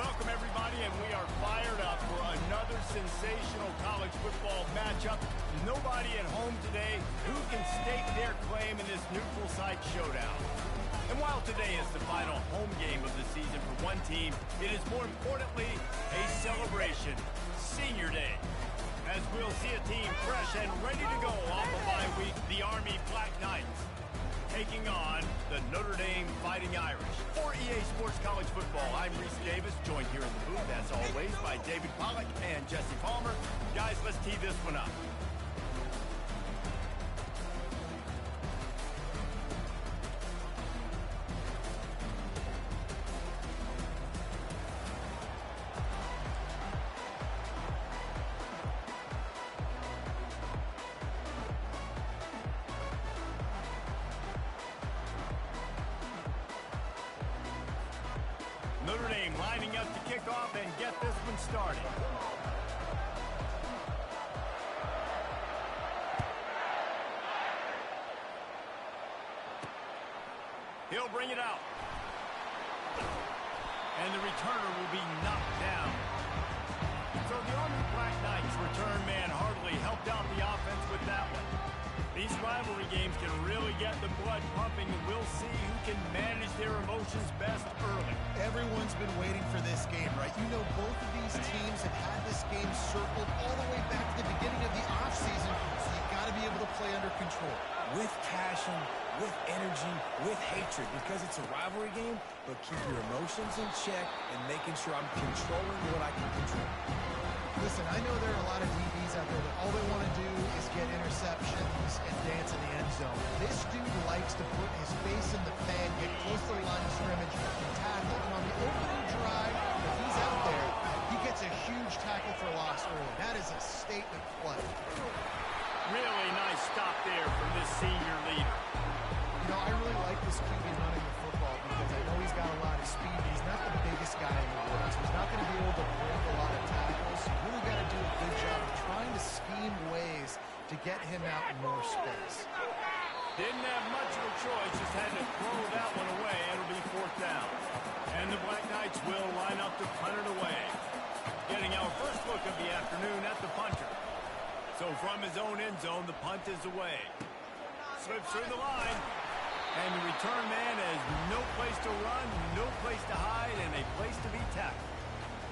Welcome, everybody, and we are fired up for another sensational college football matchup. Nobody at home today who can stake their claim in this neutral site showdown. And while today is the final home game of the season for one team, it is more importantly a celebration, Senior Day. As we'll see a team fresh and ready to go off a bye week, the Army Black Knights taking on the Notre Dame Fighting Irish. For EA Sports College Football, I'm Reese Davis, joined here in the booth, as always, by David Pollack and Jesse Palmer. Guys, let's tee this one up. Notre Dame lining up to kick off and get this one started. He'll bring it out. And the returner will be knocked down. So the Army Black Knights return man hardly helped out the offense with that one. These rivalry games can really get the blood pumping, and we'll see who can manage their emotions best early. Everyone's been waiting for this game, right? You know, both of these teams have had this game circled all the way back to the beginning of the offseason, so you've got to be able to play under control. With passion, with energy, with hatred, because it's a rivalry game, but keep your emotions in check and making sure I'm controlling what I can control. Listen, I know there are a lot of DBs out there that all they want to do is get interceptions and dance in the end zone. This dude likes to put his face in the fan, get close to the line of scrimmage, and tackle. And on the opening drive, if he's out there, he gets a huge tackle for loss early. That is a statement play. Really nice stop there from this senior leader. You know, I really like this QB running the football because I know he's got a lot of speed. He's not the biggest guy in the world, so he's not going to be able to break a lot of tackles. You really got to do a good job of trying to scheme ways to get him out in more space. Didn't have much of a choice, just had to throw that one away. It'll be fourth down. And the Black Knights will line up to punt it away. Getting our first look of the afternoon at the punter. So from his own end zone, the punt is away. Slips through the line. And the return man has no place to run, no place to hide, and a place to be tackled.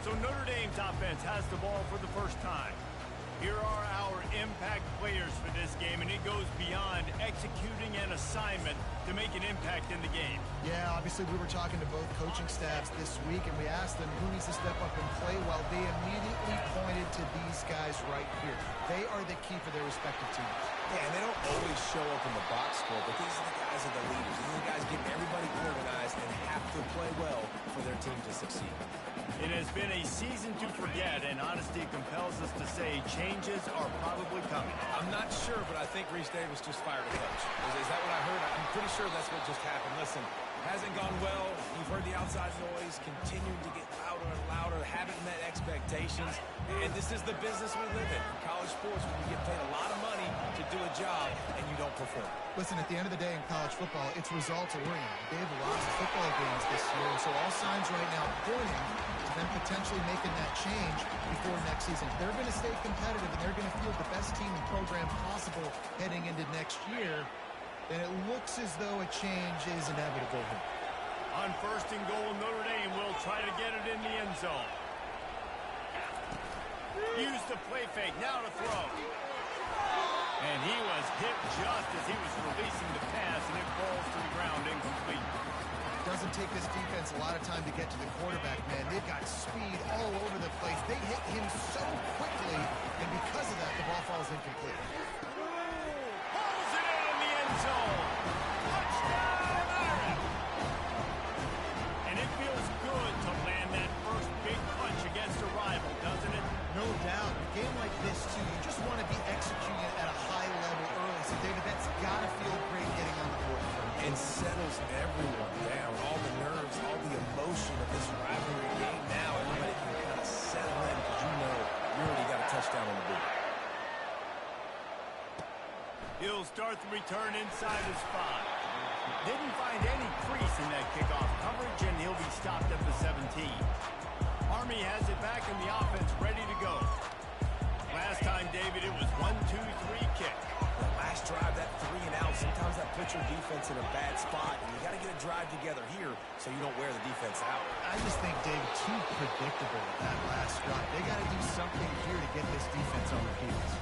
So Notre Dame's offense has the ball for the first time. Here are our impact players for this game, and it goes beyond executing an assignment to make an impact in the game. Yeah, obviously we were talking to both coaching staffs this week, and we asked them who needs to step up and play well. They immediately pointed to these guys right here. They are the key for their respective teams. Yeah, and they don't always show up in the box score, but these are the guys that are the leaders. These are the guys getting everybody organized and have to play well for their team to succeed. It has been a season to forget, and honesty compels us to say changes are probably coming. I'm not sure, but I think Reese Davis just fired a coach. Is that what I heard? I'm pretty sure that's what just happened. Listen, hasn't gone well. You've heard the outside noise, continuing to get louder and louder, haven't met expectations. And this is the business we live in college sports, when you get paid a lot of money to do a job and you don't perform. Listen, at the end of the day in college football, it's results oriented. They've lost football games this year, so all signs right now pointing to them potentially making that change before next season. They're going to stay competitive, and they're going to field the best team and program possible heading into next year. Then it looks as though a change is inevitable here. On first and goal, Notre Dame will try to get it in the end zone. Use the play fake, now to throw. And he was hit just as he was releasing the pass, and it falls to the ground incomplete. It doesn't take this defense a lot of time to get to the quarterback, man. They've got speed all over the place. They hit him so quickly, and because of that, the ball falls incomplete. Pulls it in the end zone. Touchdown, Irish! And it feels good to land that first big punch against a rival, doesn't it? No doubt. A game like this, too, you just want to be executing it at a high level early. So, David, that's got to feel great getting on the board. And settles everyone down. All the nerves, all the emotion of this rivalry game. Now everybody can kind of settle in because you know you already got a touchdown on the board. He'll start the return inside his spot. Didn't find any crease in that kickoff coverage, and he'll be stopped at the 17. put your defense in a bad spot, and you got to get a drive together here so you don't wear the defense out. I just think, David, too predictable that last drive. They got to do something here to get this defense on their heels.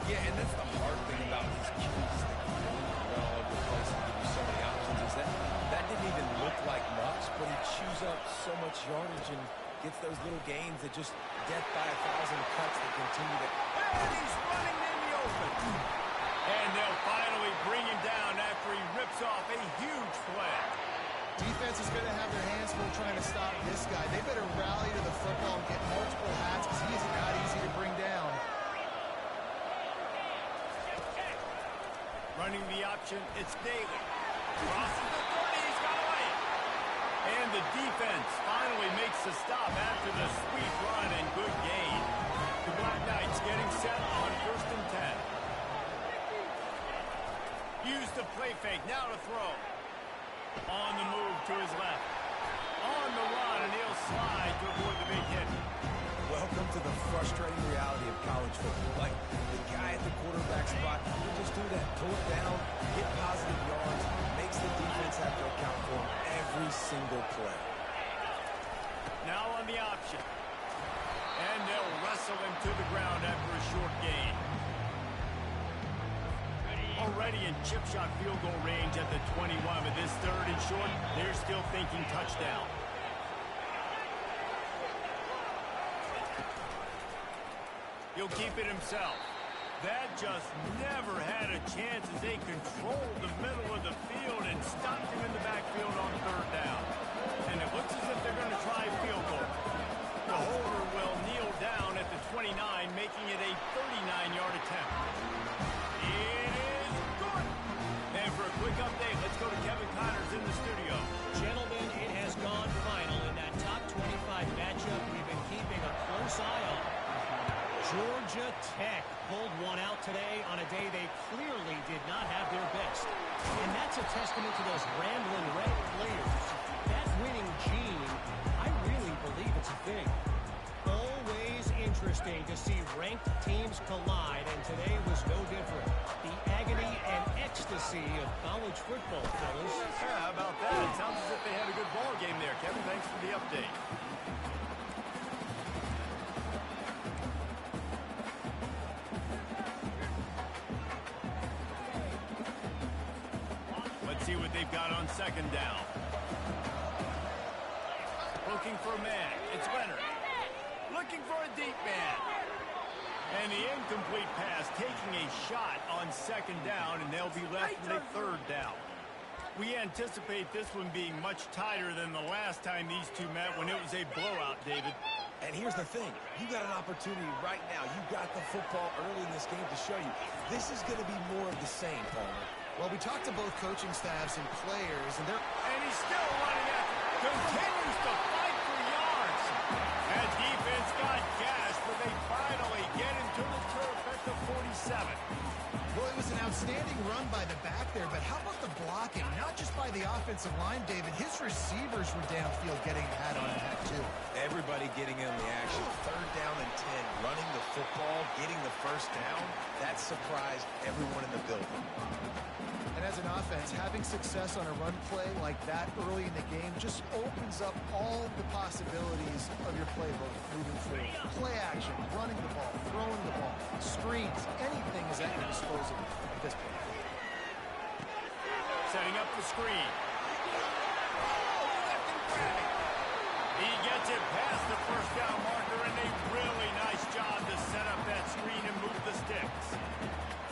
Yeah, and that's the hard thing about these QBs that run all over the place and give you so many options is that didn't even look like much, but he chews up so much yardage and gets those little gains that just death by 1,000 cuts that continue to... And he's running in the open. And they'll finally bring him down after he rips off a huge play. Defense is going to have their hands full trying to stop this guy. They better rally to the football and get multiple hats because he is not easy to bring down. Running the option, it's Daly. Crosses the 30, he's got away. And the defense finally makes the stop after the sweet run and good gain. The Black Knights getting set on 1st and 10. Use the play fake, now to throw. On the move to his left. On the run, and he'll slide to avoid the big hit. Welcome to the frustrating reality of college football. Like, the guy at the quarterback spot, he'll just do that. Pull it down, get positive yards, makes the defense have to account for him every single play. Now on the option. And they'll wrestle him to the ground after a short gain. Already in chip shot field goal range at the 21, but this 3rd and short, they're still thinking touchdown. He'll keep it himself. That just never had a chance as they controlled the middle of the field and stopped him in the backfield on 3rd down. And it looks as if they're going to try field goal. The holder will kneel down at the 29, making it a 39-yard attempt. It is good. And for a quick update, let's go to Kevin Connors in the studio. Gentlemen, it has gone final in that top 25 matchup we've been keeping a close eye on. Georgia Tech pulled one out today on a day they clearly did not have their best. And that's a testament to those rambling red players. That winning gene, I really believe it's a thing. Always interesting to see ranked teams collide, and today was no different. The agony and ecstasy of college football, fellas. Yeah, how about that? It sounds as if they had a good ball game there. Kevin, thanks for the update. Let's see what they've got on 2nd down. Looking for a man. It's Leonard. Looking for a deep man. And the incomplete pass taking a shot on 2nd down, and they'll be left with a 3rd down. We anticipate this one being much tighter than the last time these two met when it was a blowout, David. And here's the thing. You got an opportunity right now. You got the football early in this game to show you. This is going to be more of the same, Palmer. Well, we talked to both coaching staffs and players, and he's still running after. Continues to fight for yards. That defense got gas, but they finally get him to the turf at the 47. Well, it was an outstanding run by the back there, but how about the blocking? Not just by the offensive line, David. His receivers were downfield getting a hat on a hat, too. Everybody getting in the action. 3rd down and 10. Running the football, getting the 1st down. That surprised everyone in the building. And as an offense, having success on a run play like that early in the game just opens up all the possibilities of your playbook moving forward. Play action, running the ball, throwing the ball, screens, anything is at your disposal at this point. Setting up the screen. He gets it past the 1st down marker, and a really nice job to set up that screen and move the sticks.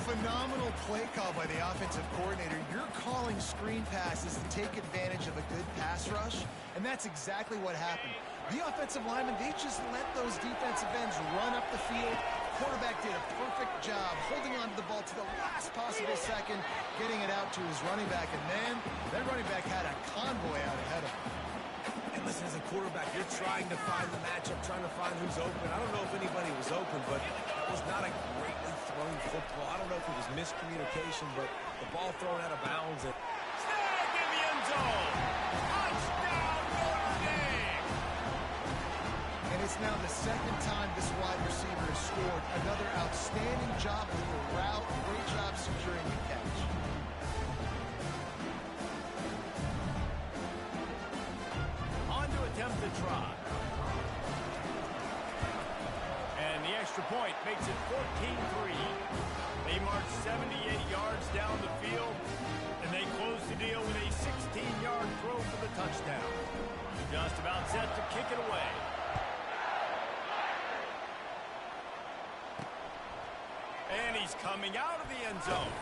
Phenomenal play call by the offensive coordinator. You're calling screen passes to take advantage of a good pass rush, and that's exactly what happened. The offensive linemen, they just let those defensive ends run up the field. Quarterback did a perfect job holding on to the ball to the last possible second, getting it out to his running back, and then that running back had a convoy out ahead of him. And listen, as a quarterback, you're trying to find the matchup, trying to find who's open. I don't know if anybody was open, but it was not a greatly thrown football. I don't know if it was miscommunication, but the ball thrown out of bounds. Snag in the end zone. Touchdown, Notre Dame. And it's now the 2nd time this wide receiver has scored. Another outstanding job with the route. Great job securing the catch. try. And the extra point makes it 14-3. They march 78 yards down the field, and they close the deal with a 16-yard throw for the touchdown. Just about set to kick it away. And he's coming out of the end zone.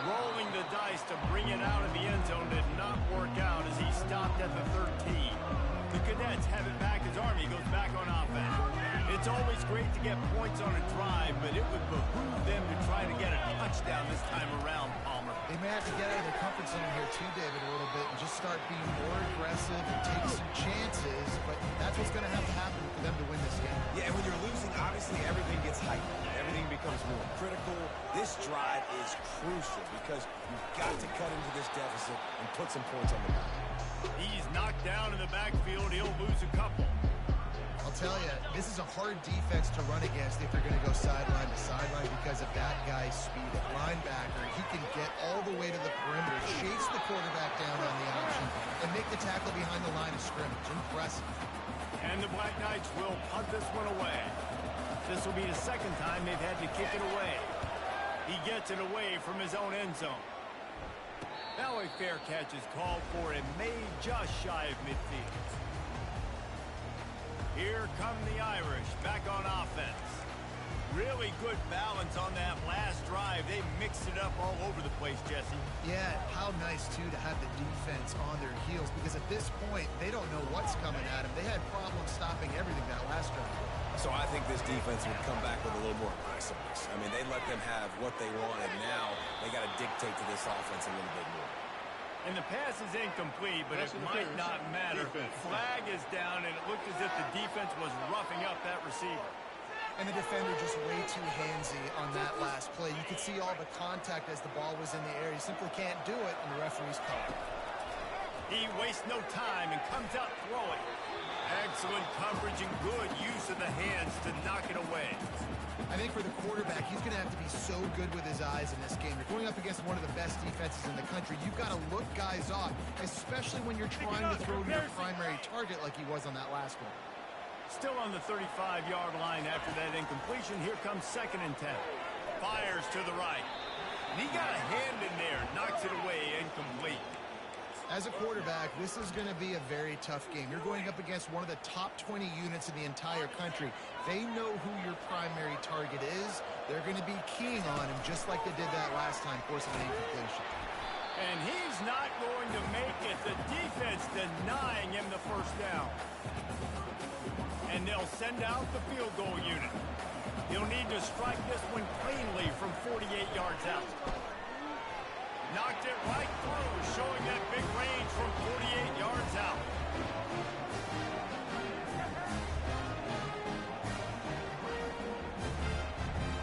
Rolling the dice to bring it out of the end zone did not work out as he stopped at the 13. The Cadets have it back as Army goes back on offense. It's always great to get points on a drive, but it would behoove them to try to get a touchdown this time around, Palmer. They may have to get out of their comfort zone here too, David, a little bit and just start being more aggressive and take some chances, but that's what's going to have to happen for them to win this game. Yeah, and when you're losing, obviously everything gets heightened. Everything becomes more critical. This drive is crucial because you've got to cut into this deficit and put some points on the board. He's knocked down in the backfield. He'll lose a couple. I'll tell you, this is a hard defense to run against if you're going to go sideline to sideline because of that guy's speed. At linebacker, he can get all the way to the perimeter, chase the quarterback down on the option, and make the tackle behind the line of scrimmage. Impressive. And the Black Knights will punt this one away. This will be the second time they've had to kick it away. He gets it away from his own end zone. Now a fair catch is called for and made just shy of midfield. Here come the Irish back on offense. Really good balance on that last drive. They mixed it up all over the place, Jesse. Yeah, how nice, too, to have the defense on their heels because at this point, they don't know what's coming at them. They had problems stopping everything that last drive. So I think this defense would come back with a little more aggressiveness. I mean, they let them have what they wanted. Now they got to dictate to this offense a little bit more. And the pass is incomplete, but it might not matter. Flag is down, and it looked as if the defense was roughing up that receiver. And the defender just way too handsy on that last play. You could see all the contact as the ball was in the air. He simply can't do it, and the referee's called. He wastes no time and comes out throwing. Excellent coverage and good use of the hands to knock it away. I think for the quarterback, he's going to have to be so good with his eyes in this game. You're going up against one of the best defenses in the country. You've got to look guys off, especially when you're trying to throw to your primary target like he was on that last one. Still on the 35-yard line after that incompletion. Here comes 2nd and 10. Fires to the right. And he got a hand in there, knocks it away, incomplete. As a quarterback, this is going to be a very tough game. You're going up against one of the top 20 units in the entire country. They know who your primary target is. They're going to be keying on him just like they did that last time, forcing an incompletion. And he's not going to make it. The defense denying him the first down. And they'll send out the field goal unit. He'll need to strike this one cleanly from 48 yards out. Knocked it right through, showing that big range from 48 yards out.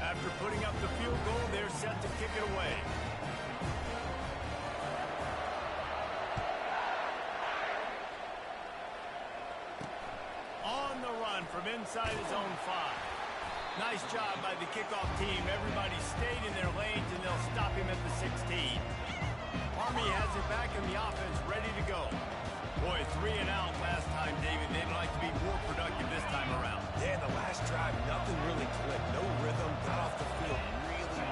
After putting up the field goal, they're set to kick it away. On the run from inside his own 5. Nice job by the kickoff team. Everybody stayed in their lanes, and they'll stop him at the 16. Army has it back in the offense, ready to go. Boy, 3 and out last time, David. They'd like to be more productive this time around. Yeah, the last drive, nothing really clicked. No rhythm, got off the field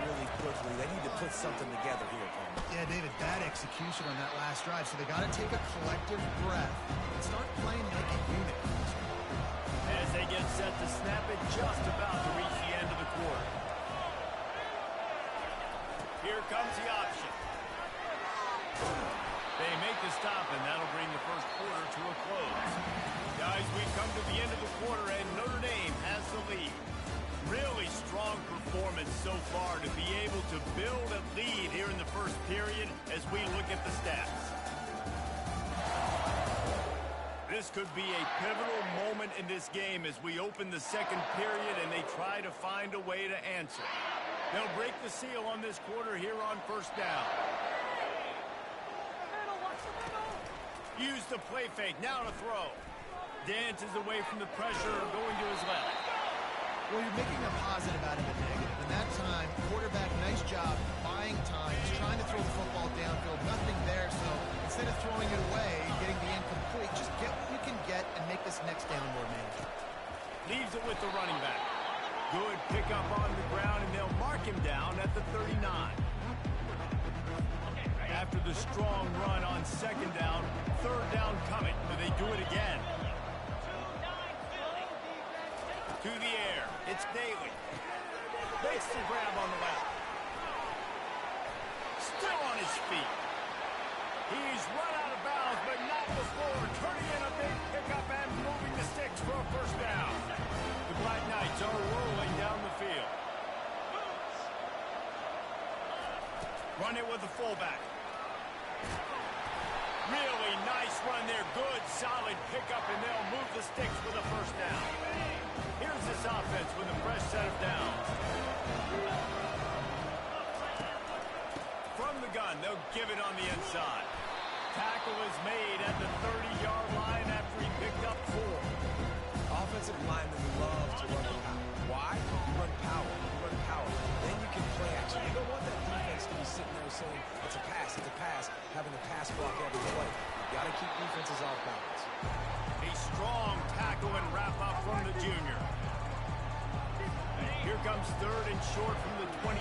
really quickly. They need to put something together here, Palmer. Yeah, David, bad execution on that last drive, so they got to take a collective breath and start playing like a unit. As they get set to snap it, just about to reach the end of the quarter. Here comes the option. They make the stop, and that'll bring the first quarter to a close. Guys, we come to the end of the quarter, and Notre Dame has the lead. Really strong performance so far to be able to build a lead here in the first period as we look at the stats. This could be a pivotal moment in this game as we open the second period and they try to find a way to answer. They'll break the seal on this quarter here on first down. Use the play fake, now to throw. Dances away from the pressure, going to his left. Well, you're making a positive out of a negative. In that time, quarterback, nice job buying time. He's trying to throw the football downfield. Nothing there, so instead of throwing it away, getting the incomplete, just get what you can get and make this next down more manageable. Leaves it with the running back. Good pickup on the ground, and they'll mark him down at the 39. After the strong run on second down, third down coming. Will they do it again? To the air. It's Daly. Makes the grab on the left. Still on his feet. He's run out of bounds, but not before turning in a big pickup and moving the sticks for a first down. The Black Knights are rolling down the field. Run it with the fullback. Really nice run there. Good, solid pickup, and they'll move the sticks with a first down. Here's this offense with a fresh set of downs. From the gun, they'll give it on the inside. Tackle is made at the 30-yard line after he picked up 4. Offensive linemen love to run power. Why? You run power. You run power. Then you can play action. You don't want that defense to be sitting there saying, it's a pass, having a pass block every play. You got to keep defenses off balance. A strong tackle and wrap up from the junior. Here comes third and short from the 27.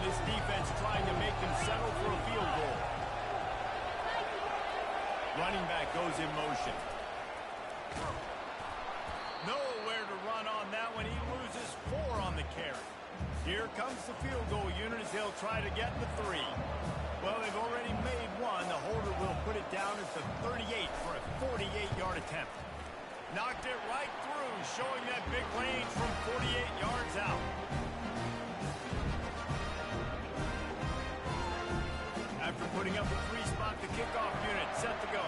This defense trying to make them settle for a field goal. Running back goes in motion. Nowhere to run on that one. He loses 4 on the carry. Here comes the field goal unit as they'll try to get the 3. Well, they've already made 1. The holder will put it down at the 38 for a 48-yard attempt. Knocked it right through, showing that big range from 48 yards out. After putting up a 3-spot, the kickoff unit set to go.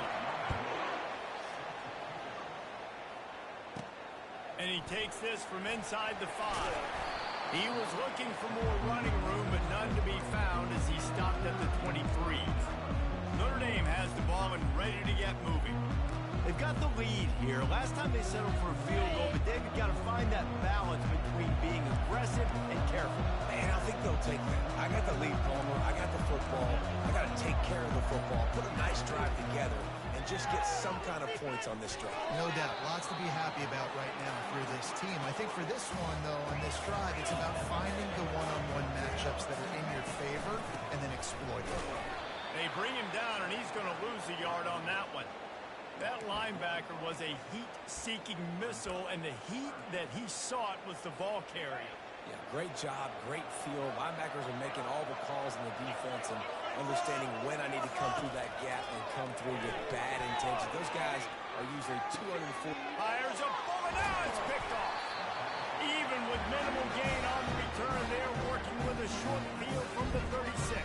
And he takes this from inside the 5. He was looking for more running room, but none to be found as he stopped at the 23. Notre Dame has the ball and ready to get moving. They've got the lead here. Last time they settled for a field goal, but David got to find that balance between being aggressive and careful. Man, I think they'll take that. I got the lead, Palmer. I got the football. I got to take care of the football, put a nice drive together, and just get some kind of points on this drive. No doubt. Lots to be happy about right now for this team. I think for this one, though, on this drive, it's about finding the one-on-one matchups that are in your favor and then exploiting them. They bring him down, and he's going to lose a yard on that one. That linebacker was a heat-seeking missile, and the heat that he sought was the ball carrier. Yeah, great job, great feel. Linebackers are making all the calls in the defense and understanding when I need to come through that gap and come through with bad intention. Those guys are usually 240. Fires a bullet. Now it's picked off. Even with minimal gain on the return, they're working with a short field from the 36.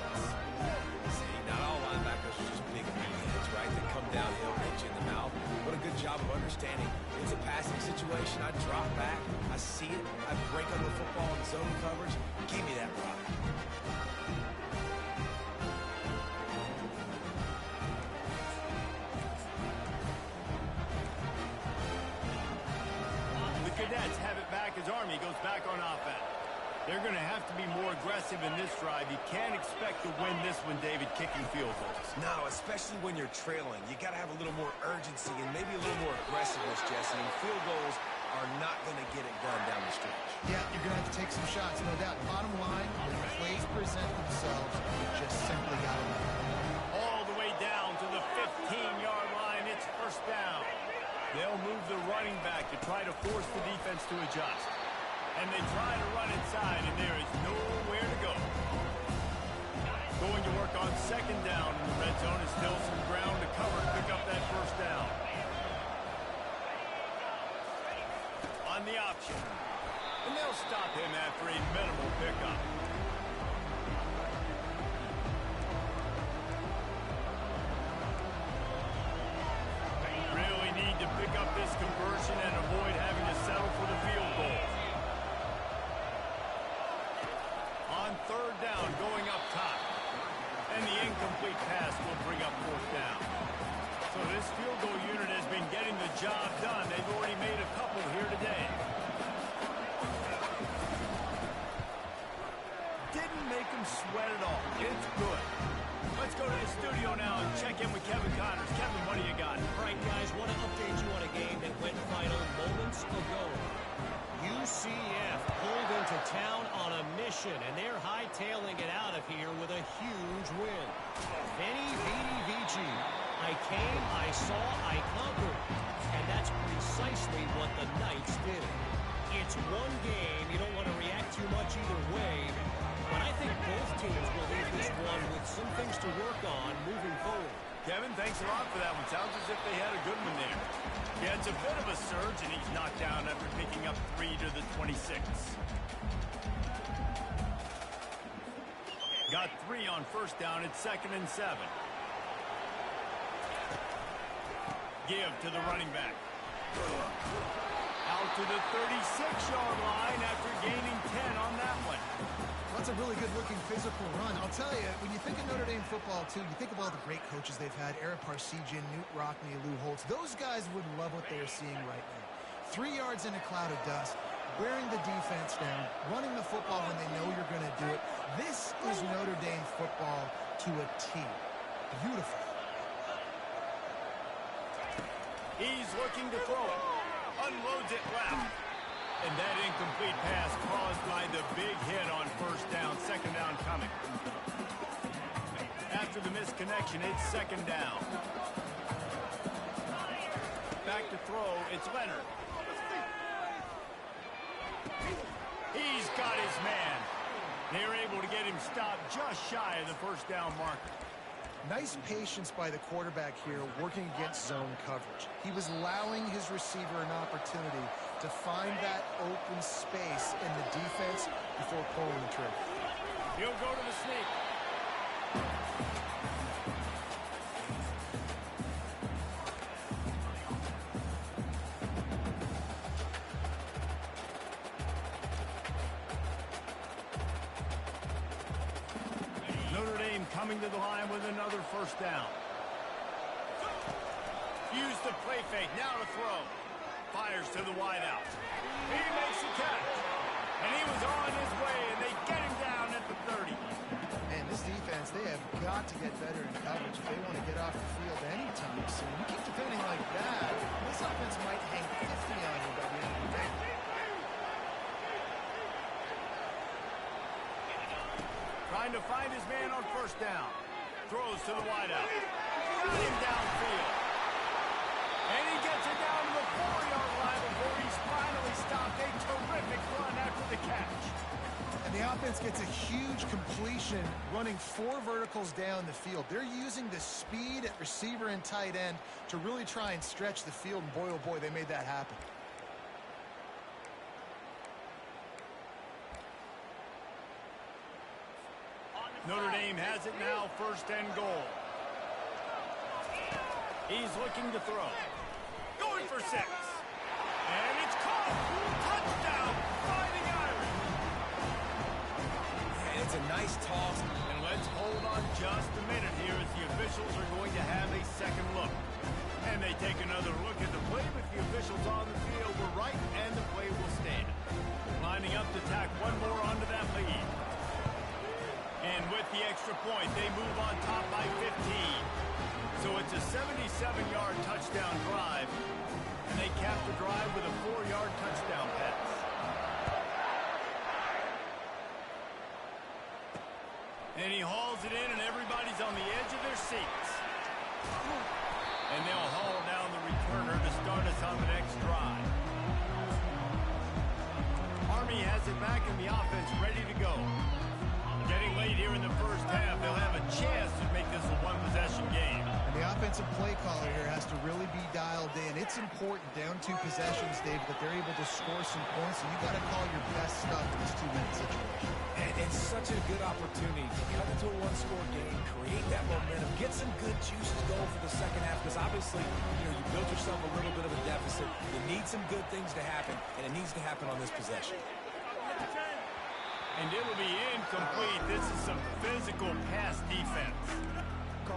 See, not all linebackers are just big meatheads, right? They come downhill, hit you in the mouth. What a good job of understanding. It's a passing situation. I drop back. I see it. I break on the football in zone coverage. Give me that rock. The Cadets have it back as Army goes back on offense. They're going to have to be more aggressive in this drive. You can't expect to win this one, David, kicking field goals. No, especially when you're trailing. You got to have a little more urgency and maybe a little more aggressiveness, Jesse. And field goals are not going to get it done down the stretch. Yeah, you're going to have to take some shots, no doubt. Bottom line, when plays present themselves, you just simply got to win. All the way down to the 15-yard line. It's first down. They'll move the running back to try to force the defense to adjust. And they try to run inside, and there is nowhere to go. Going to work on second down in the red zone. Is still some ground to cover to pick up that first down. On the option. And they'll stop him after a minimal pickup. Really need to pick up this conversion and avoid having to settle for the field goal. On third down, going up top. And the incomplete pass will bring up fourth down. So this field goal unit has been getting the job done. They've already made a couple here today. exactly what the Knights did. It's one game. You don't want to react too much either way. But I think both teams will leave this one with some things to work on moving forward. Kevin, thanks a lot for that one. Sounds as if they had a good one there. Yeah, it's a bit of a surge, and he's knocked down after picking up 3 to the 26. Got 3 on first down. It's 2nd and 7. Give to the running back. Out to the 36-yard line after gaining 10 on that one. That's a really good-looking physical run. I'll tell you, when you think of Notre Dame football, too, you think of all the great coaches they've had, Ara Parseghian, Newt Rockne, Lou Holtz. Those guys would love what they're seeing right now. 3 yards in a cloud of dust, wearing the defense down, running the football when they know you're going to do it. This is Notre Dame football to a T. Beautiful. He's looking to throw it. Unloads it left. And that incomplete pass caused by the big hit on first down. 2nd down coming. After the misconnection, it's 2nd down. Back to throw. It's Leonard. He's got his man. They're able to get him stopped just shy of the first down marker. Nice patience by the quarterback here working against zone coverage. He was allowing his receiver an opportunity to find that open space in the defense before pulling the trigger. He'll go to the sneak. Notre Dame coming to the line with another first down. Use the play fake. Now to throw. Fires to the wideout. He makes the catch. And he was on his way, and they get him down at the 30. And this defense, they have got to get better in coverage if they want to get off the field anytime soon. You keep defending like that, this offense might hang 50 on you by the end of the day. Trying to find his man on first down. Throws to the wideout. Got him downfield. And he gets it down to the 4-yard line before he's finally stopped. A terrific run after the catch. And the offense gets a huge completion running 4 verticals down the field. They're using the speed at receiver and tight end to really try and stretch the field. And boy, oh boy, they made that happen. Notre Dame has it now, 1st and goal. He's looking to throw. Going for 6. And it's caught. Touchdown, Fighting Irish. And it's a nice toss. And let's hold on just a minute here as the officials are going to have a second look. And they take another look at the play, but the officials on the field were right, and the play will stand. Lining up to tack one more onto that lead. And with the extra point, they move on top by 15. So it's a 77-yard touchdown drive, and they cap the drive with a 4-yard touchdown pass. And he hauls it in, and everybody's on the edge of their seats. And they'll haul down the returner to start us on the next drive. Army has it back, and the offense ready to go. Getting late here in the first half, they'll have a chance to make this a one-possession game. And the offensive play caller here has to really be dialed in. It's important, down 2 possessions, David, that they're able to score some points. So you got to call your best stuff in this 2-minute situation. And it's such a good opportunity to cut into a 1-score game, create that momentum, get some good juices going for the second half, because obviously, you built yourself a little bit of a deficit. You need some good things to happen, and it needs to happen on this possession. And it'll be incomplete. This is some physical pass defense.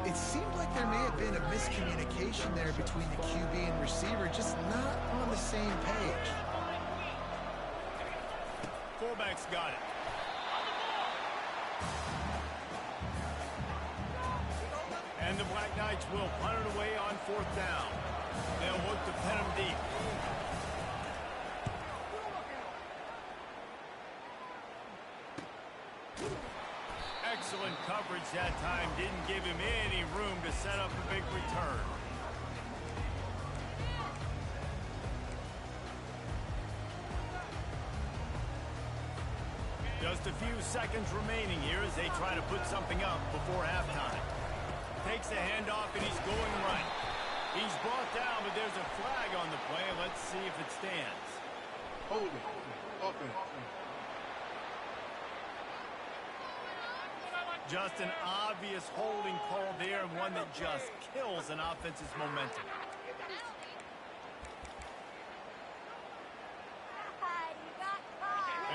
It seemed like there may have been a miscommunication there between the QB and receiver, just not on the same page. Fullback's got it. And the Black Knights will punt it away on 4th down. They'll look to pen them deep. Excellent coverage that time. Didn't give him any room to set up a big return. Just a few seconds remaining here as they try to put something up before halftime. Takes the handoff, and he's going right. He's brought down, but there's a flag on the play. Let's see if it stands. Hold it. Offense. Just an obvious holding call there, and one that just kills an offense's momentum.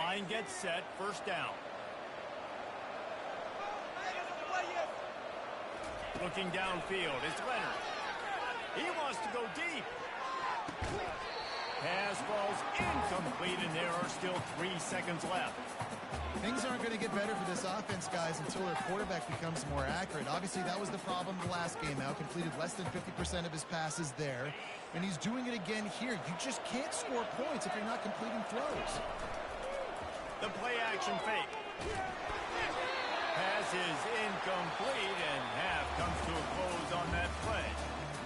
Line gets set, first down. Looking downfield, it's Leonard. He wants to go deep. Pass falls incomplete, and there are still 3 seconds left. Things aren't going to get better for this offense, guys, until their quarterback becomes more accurate. Obviously, that was the problem the last game out. Completed less than 50% of his passes there, and he's doing it again here. You just can't score points if you're not completing throws. The play-action fake. Pass is incomplete, and half comes to a close on that play.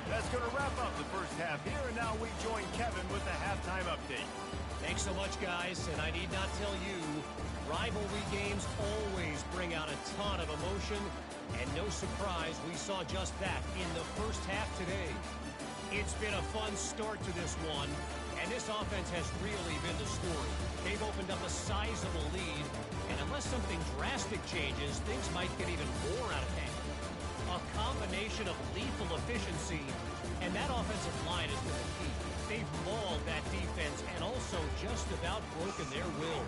That's going to wrap up the first half here, and now we join Kevin with the halftime update. Thanks so much, guys, and I need not tell you, rivalry games always bring out a ton of emotion, and no surprise, we saw just that in the first half today. It's been a fun start to this one, and this offense has really been the story. They've opened up a sizable lead, and unless something drastic changes, things might get even more out of hand. A combination of lethal efficiency, and that offensive line has been the key. They've mauled that defense and also just about broken their will.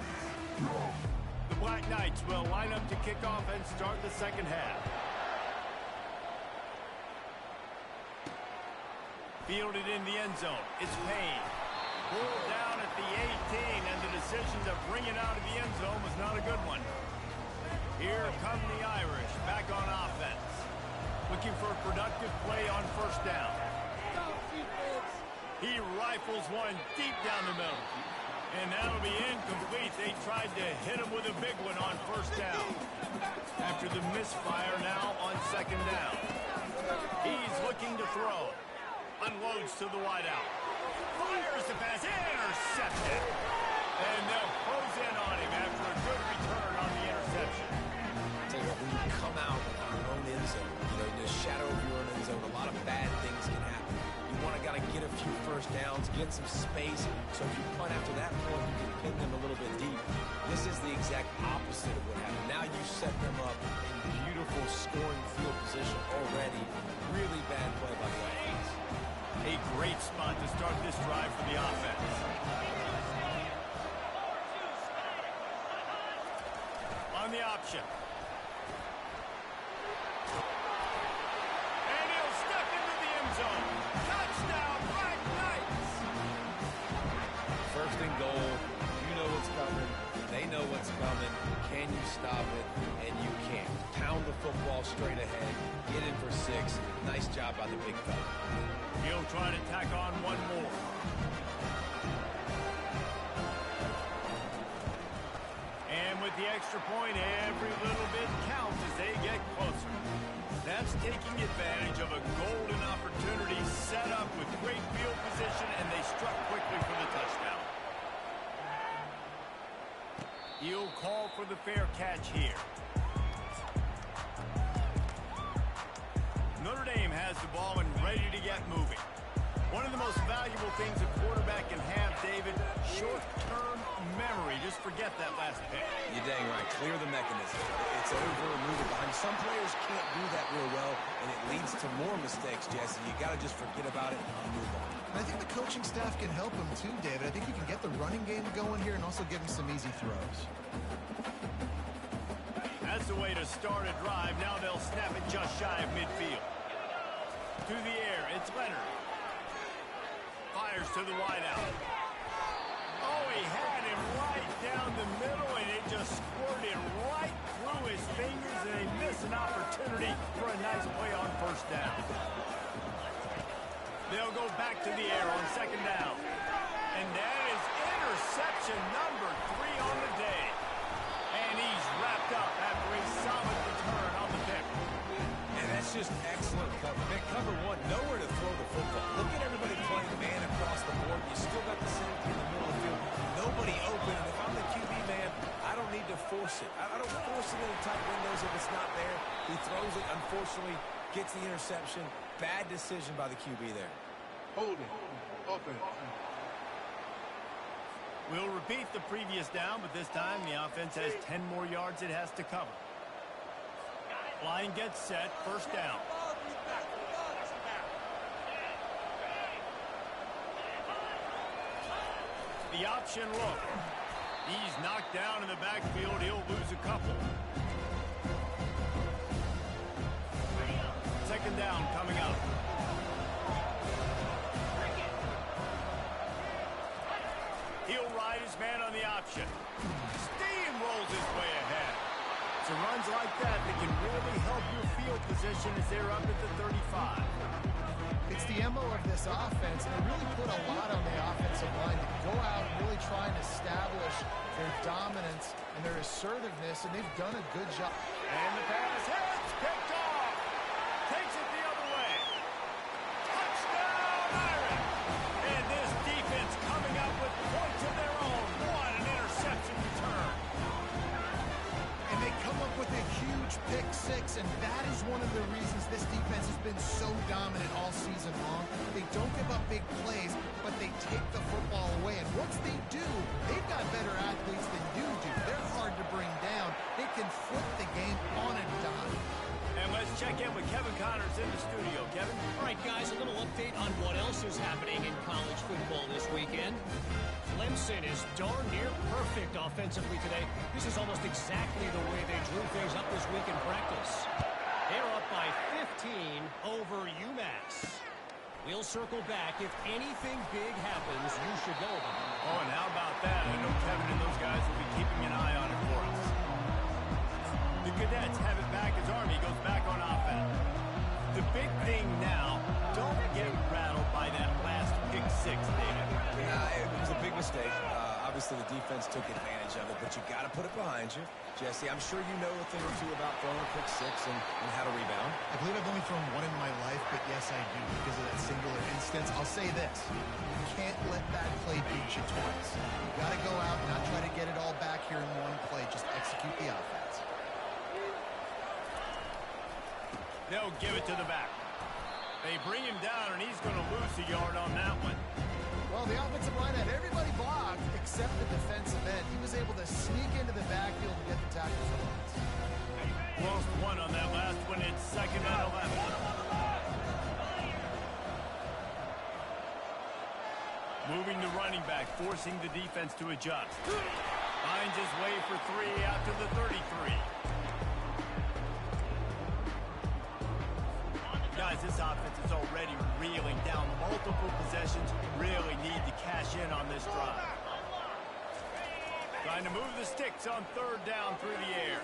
The Black Knights will line up to kick off and start the second half. Fielded in the end zone. It's Payne. Pulled down at the 18, and the decision to bring it out of the end zone was not a good one. Here come the Irish back on offense. Looking for a productive play on first down. He rifles one deep down the middle. And that'll be incomplete. They tried to hit him with a big one on first down. After the misfire, now on second down. He's looking to throw. Unloads to the wideout. Fires the pass. Intercepted. And they'll close in on him after a good return on the interception. Tell you what, when you come out of your own end zone, in the shadow of your own end zone, a lot of bad things can happen. You want to get a few first downs, get some space, so if you punt after that point, you can pin them a little bit deep. This is the exact opposite of what happened. Now you set them up in beautiful scoring field position already. Really bad play by the offense. A great spot to start this drive for the offense. On the option. And he'll step into the end zone. Touchdown, Black Knights! First and goal. You know what's coming. They know what's coming. Can you stop it? And you can't. Pound the football straight ahead. Get in for 6. Nice job by the big fella. He'll try to tack on one more. And with the extra point, every little bit counts as they get closer. That's taking advantage of a golden opportunity set up with great field position, and they struck quickly for the touchdown. He'll call for the fair catch here. Notre Dame has the ball and ready to get moving. One of the most valuable things a quarterback can have, David, short-term memory. Just forget that last pick. You're dang right. Clear the mechanism. It's over and move it behind. Some players can't do that real well, and it leads to more mistakes, Jesse. You got to just forget about it and move on. And I think the coaching staff can help him too, David. I think you can get the running game going here and also give him some easy throws. That's the way to start a drive. Now they'll snap it just shy of midfield. To the air, it's Leonard. Fires to the wideout. Oh, he had him right down the middle, and it just squirted right through his fingers, and they miss an opportunity for a nice play on first down. They'll go back to the air on second down. And that is interception number 3 on the day. And he's wrapped up after a solid return on the pick. And that's just excellent cover. Man, cover 1, nowhere to throw the football. Look at everybody playing man across the board. You still got the safety in the middle of the field. Nobody open. And if I'm the QB, man, I don't need to force tight windows if it's not there. He throws it, unfortunately, gets the interception. Bad decision by the QB there. Holding. Offense. We'll repeat the previous down, but this time the offense has 10 more yards it has to cover. Line gets set, first down. The option look. He's knocked down in the backfield. He'll lose a couple. Second down coming up. He'll ride his man on the option. Steamrolls his way ahead. So runs like that can really help your field position as they're up at the 35. It's the MO of this offense, and they really put a lot on the offensive line to go out and really try and establish their dominance and their assertiveness, and they've done a good job. And the pass hits, picked off. Takes it the other way. Touchdown, Irish. And this defense coming up with points of their own. What an interception return. And they come up with a huge pick six, and that is one of the reasons this defense has been so dominant all season long. They don't give up big plays, but they take the football away. And once they do, they've got better athletes than you do. They're hard to bring down. They can flip the game on a dime. And let's check in with Kevin Connors in the studio. Kevin? All right, guys, a little update on what else is happening in college football this weekend. Clemson is darn near perfect offensively today. This is almost exactly the way they drew things up this week in practice. They're up by 15 over UMass. We'll circle back. If anything big happens, you should know about it. Oh, and how about that? I know Kevin and those guys will be keeping an eye on it for us. The Cadets have it back as Army goes back on offense. The big thing now, don't get rattled by that last pick six, David. It was a big mistake. Obviously, the defense took advantage of it, but you got to put it behind you. Jesse, I'm sure you know a thing or two about throwing a pick six and how to rebound. I believe I've only thrown one in my life, but yes, I do because of that singular instance. I'll say this. You can't let that play beat you twice. You got to go out and not try to get it all back here in one play. Just execute the offense. They'll give it to the back. They bring him down, and he's going to lose a yard on that one. Well, the offensive line had everybody blocked except the defensive end. He was able to sneak into the backfield and get the tackle for loss. Lost one on that last one. It's second and 11. Moving the running back, forcing the defense to adjust. Finds his way for three out to the 33. Guys, this offense is already reeling down multiple possessions. Really need to cash in on this drive. Trying to move the sticks on third down through the air.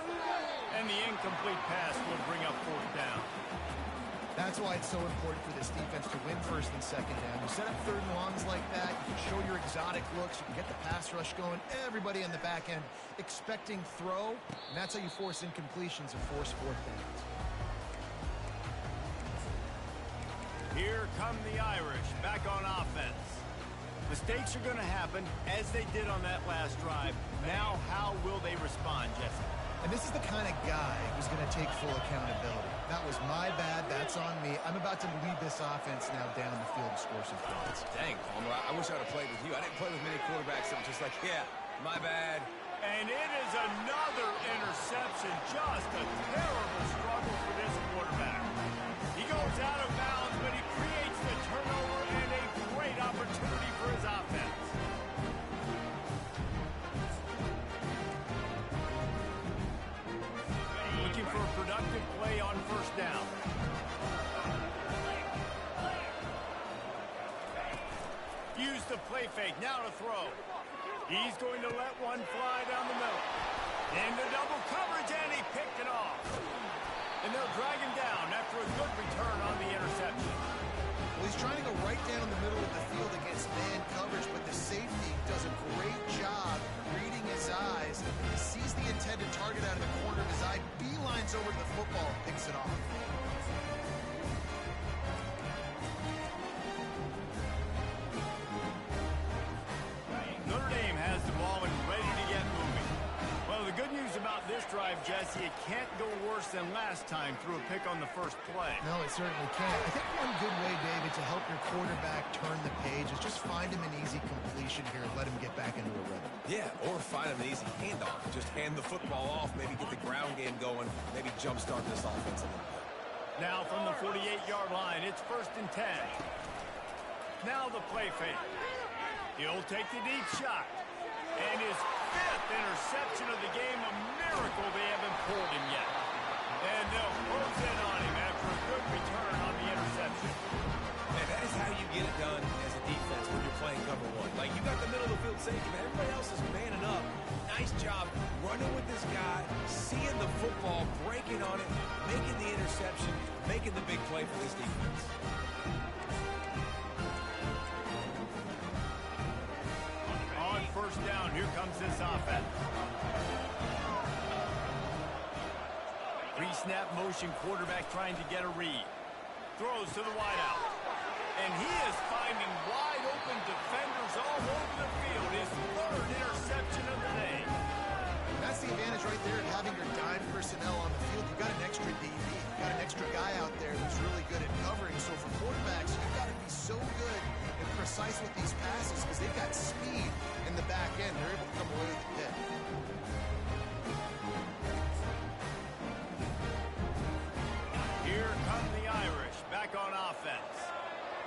And the incomplete pass will bring up fourth down. That's why it's so important for this defense to win first and second down. You set up third and longs like that, you can show your exotic looks, you can get the pass rush going, everybody on the back end expecting throw, and that's how you force incompletions and force fourth downs. Here come the Irish back on offense. Mistakes are going to happen, as they did on that last drive. Now, how will they respond, Jesse? And this is the kind of guy who's going to take full accountability. That was my bad. That's on me. I'm about to lead this offense now down the field and score some points. Dang, Palmer, I wish I would have played with you. I didn't play with many quarterbacks that were just like, yeah, my bad. And it is another interception. Just a terrible struggle for this quarterback. He goes out of bounds, but he creates the turnover and a great opportunity for his offense. Looking for a productive play on first down. Use the play fake, now to throw. He's going to let one fly down the middle. Into double coverage, and he picked it off. And they'll drag him down after a good return on the interception. Well, he's trying to go right down the middle of the field against man coverage, but the safety does a great job reading his eyes. He sees the intended target out of the corner of his eye, beelines over to the football, and picks it off. Notre Dame has the ball and ready to get moving. Well, the good news about this first drive, Jesse. It can't go worse than last time through a pick on the first play. No, it certainly can't. I think one good way, David, to help your quarterback turn the page is just find him an easy completion here and let him get back into a rhythm. Yeah, or find him an easy handoff. Just hand the football off, maybe get the ground game going, maybe jumpstart this offense a little bit. Now from the 48-yard line, it's 1st and 10. Now the play fake. He'll take the deep shot. And his 5th interception of the game, a miracle they haven't pulled him yet. And they'll close in on him after a good return on the interception. And that is how you get it done as a defense when you're playing cover one. Like, you got the middle of the field safety, but everybody else is manning up. Nice job running with this guy, seeing the football, breaking on it, making the interception, making the big play for this defense. On 1st down, here comes this offense. Pre-snap motion quarterback trying to get a read. Throws to the wideout. And he is finding wide open defenders all over the field. His 3rd interception of the day. That's the advantage right there of having your dime personnel on the field. You've got an extra DB. You've got an extra guy out there who's really good at covering. So for quarterbacks, you've got to be so good and precise with these passes because they've got speed in the back end. They're able to come away with the pick. Here come the Irish back on offense.